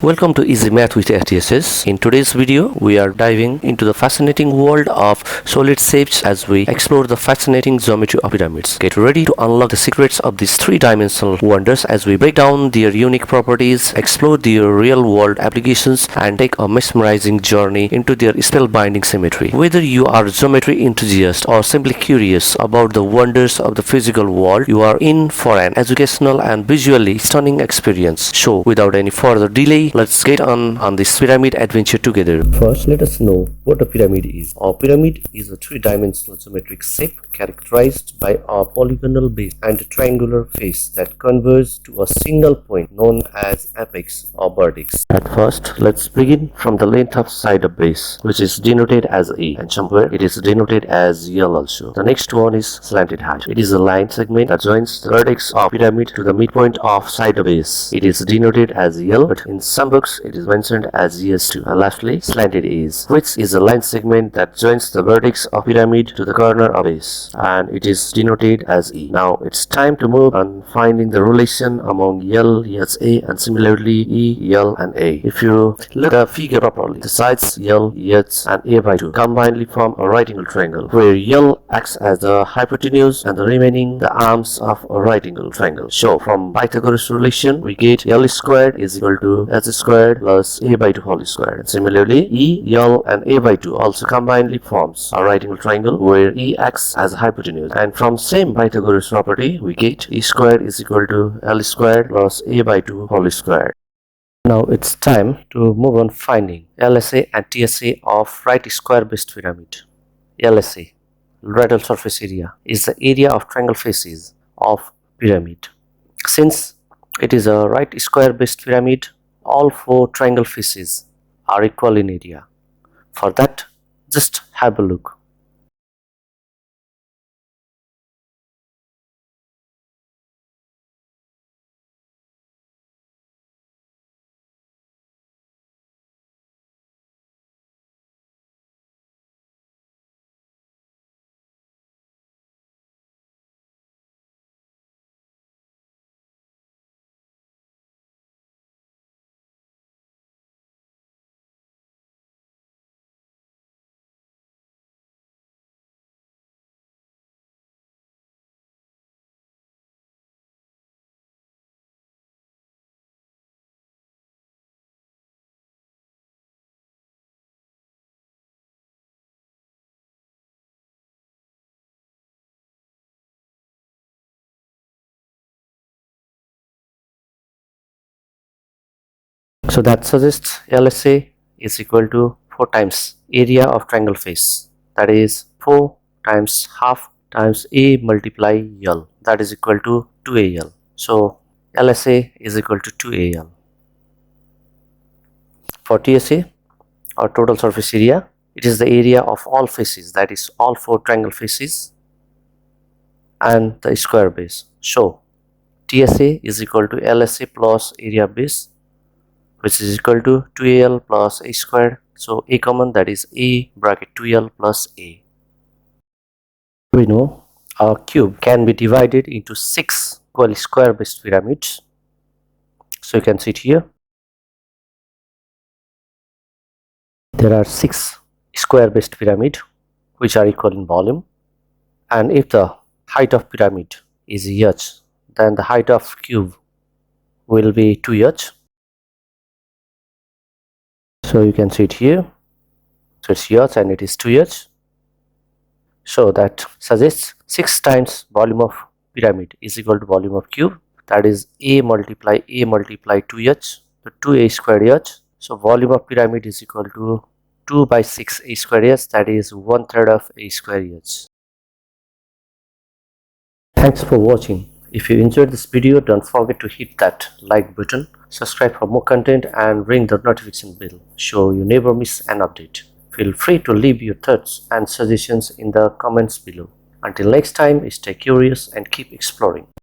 Welcome to EasyMath with SDSS. In today's video, we are diving into the fascinating world of solid shapes as we explore the fascinating geometry of pyramids. Get ready to unlock the secrets of these three-dimensional wonders as we break down their unique properties, explore their real-world applications, and take a mesmerizing journey into their spellbinding symmetry. Whether you are a geometry enthusiast or simply curious about the wonders of the physical world, you are in for an educational and visually stunning experience. So, without any further delay, let's get on this pyramid adventure together. First, let us know what a pyramid is. A pyramid is a three-dimensional geometric shape characterized by a polygonal base and a triangular face that converges to a single point known as apex or vertex. At first, let's begin from the length of side of base, which is denoted as A, and somewhere it is denoted as L also. The next one is slanted height. It is a line segment that joins the vertex of pyramid to the midpoint of side of base. It is denoted as L, but in some books it is mentioned as ES2. And lastly, slanted edge, which is a line segment that joins the vertex of pyramid to the corner of base, and it is denoted as E. Now it's time to move on finding the relation among L, ES, A, and similarly E, L, and A. If you look at the figure properly, the sides L, ES, and A by 2 combinedly form a right angle triangle, where L acts as the hypotenuse and the remaining the arms of a right angle triangle. So from Pythagoras relation, we get L squared is equal to S squared plus A by 2 whole squared. And similarly, E, L, and A by 2 also combinedly forms a right angle triangle where E acts as a hypotenuse. And from same Pythagoras property, we get E squared is equal to L squared plus A by 2 whole squared. Now it's time to move on finding LSA and TSA of right square based pyramid. LSA, lateral surface area, is the area of triangle faces of pyramid. Since it is a right square based pyramid, all four triangle faces are equal in area. For that, just have a look. So that suggests LSA is equal to 4 times area of triangle face, that is 4 times half times A multiply L, that is equal to 2AL. So LSA is equal to 2AL. For TSA, or total surface area, it is the area of all faces, that is all four triangle faces and the square base. So TSA is equal to LSA plus area base, which is equal to 2AL plus A squared. So A common, that is A bracket 2L plus A. We know a cube can be divided into 6 equal square based pyramids. So you can see it here. There are 6 square based pyramids which are equal in volume, and if the height of pyramid is h, then the height of cube will be 2h. So you can see it here. So it's h and it is 2h. So that suggests 6 times volume of pyramid is equal to volume of cube, that is A multiply 2h, so 2A squared h. So volume of pyramid is equal to 2 by 6 A squared h, that is 1/3 of A squared h. Thanks for watching. If you enjoyed this video, don't forget to hit that like button, subscribe for more content, and ring the notification bell so you never miss an update. Feel free to leave your thoughts and suggestions in the comments below. Until next time, stay curious and keep exploring.